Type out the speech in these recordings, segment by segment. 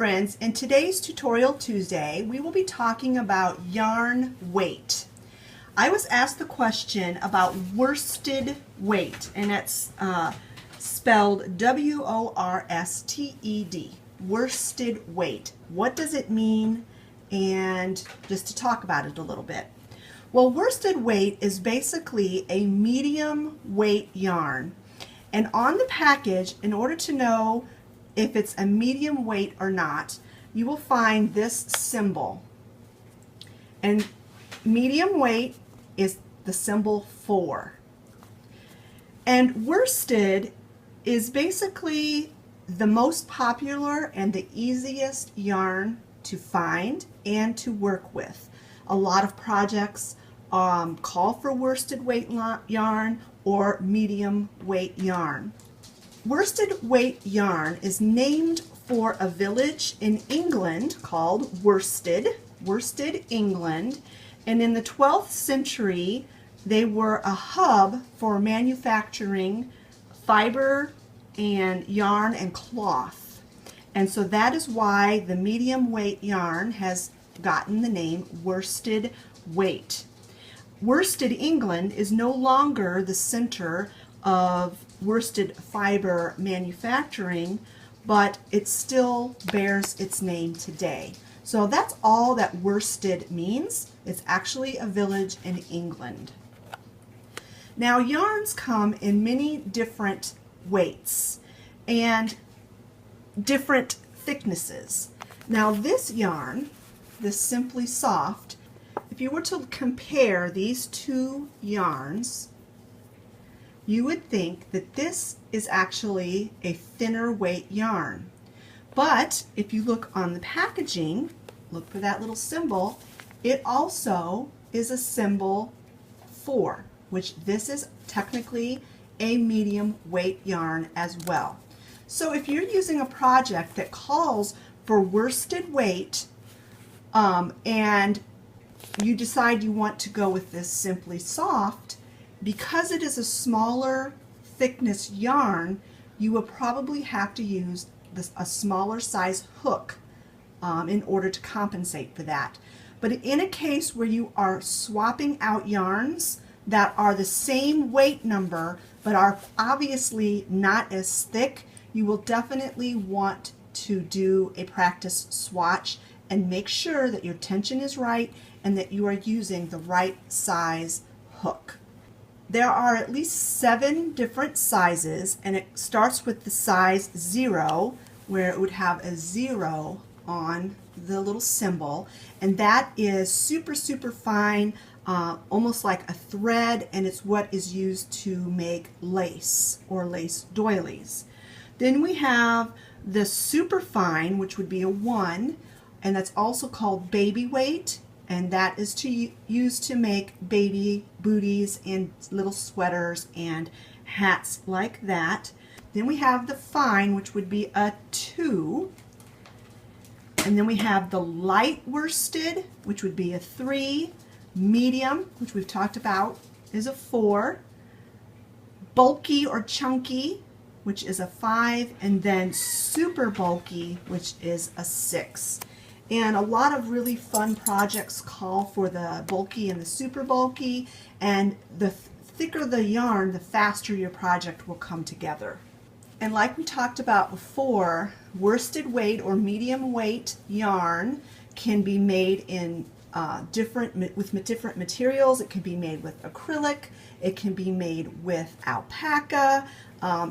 friends, in today's Tutorial Tuesday we will be talking about yarn weight. I was asked the question about worsted weight, and it's spelled W-O-R-S-T-E-D, worsted weight. What does it mean? And just to talk about it a little bit. Well, worsted weight is basically a medium weight yarn, and on the package, in order to know if it's a medium weight or not, you will find this symbol. And medium weight is the symbol 4. And worsted is basically the most popular and the easiest yarn to find and to work with. A lot of projects call for worsted weight yarn or medium weight yarn. Worsted weight yarn is named for a village in England called Worsted, England, and in the 12th century they were a hub for manufacturing fiber and yarn and cloth. And so that is why the medium weight yarn has gotten the name worsted weight. Worsted, England is no longer the center of worsted fiber manufacturing, but it still bears its name today. So that's all that worsted means. It's actually a village in England. Now, yarns come in many different weights and different thicknesses. Now this yarn, this Simply Soft, if you were to compare these two yarns, you would think that this is actually a thinner weight yarn. But if you look on the packaging, look for that little symbol, it also is a symbol 4, which this is technically a medium weight yarn as well. So if you're using a project that calls for worsted weight and you decide you want to go with this Simply Soft, because it is a smaller thickness yarn, you will probably have to use a smaller size hook in order to compensate for that. But in a case where you are swapping out yarns that are the same weight number but are obviously not as thick, you will definitely want to do a practice swatch and make sure that your tension is right and that you are using the right size hook. There are at least 7 different sizes, and it starts with the size 0, where it would have a 0 on the little symbol, and that is super fine, almost like a thread, and it's what is used to make lace or lace doilies. Then we have the super fine, which would be a 1, and that's also called baby weight, and that is used to make baby booties and little sweaters and hats like that. Then we have the fine, which would be a 2. And then we have the light worsted, which would be a 3. Medium, which we've talked about, is a 4. Bulky or chunky, which is a 5. And then super bulky, which is a 6. And a lot of really fun projects call for the bulky and the super bulky, and the thicker the yarn, the faster your project will come together. And like we talked about before, worsted weight or medium weight yarn can be made in different materials. It can be made with acrylic, it can be made with alpaca.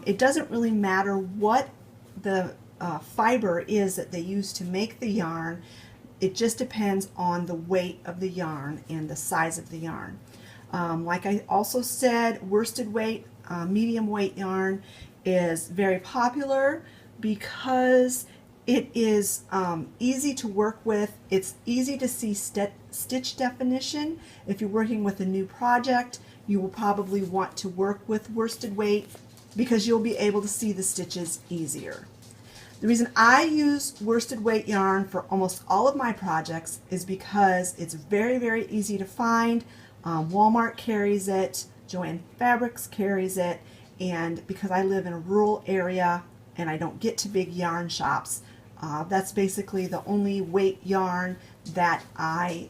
It doesn't really matter what the fiber is that they use to make the yarn. It just depends on the weight of the yarn and the size of the yarn. Like I also said, worsted weight, medium weight yarn is very popular because it is easy to work with. It's easy to see stitch definition. If you're working with a new project, you will probably want to work with worsted weight because you'll be able to see the stitches easier. The reason I use worsted weight yarn for almost all of my projects is because it's very easy to find. Walmart carries it, Joann Fabrics carries it, and because I live in a rural area and I don't get to big yarn shops, That's basically the only weight yarn that I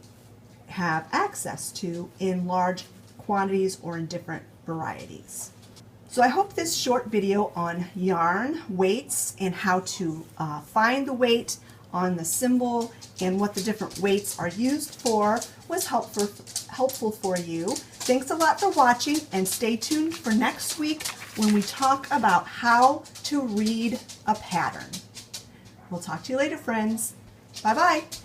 have access to in large quantities or in different varieties. So I hope this short video on yarn weights and how to find the weight on the symbol and what the different weights are used for was helpful for you. Thanks a lot for watching, and stay tuned for next week when we talk about how to read a pattern. We'll talk to you later, friends. Bye-bye.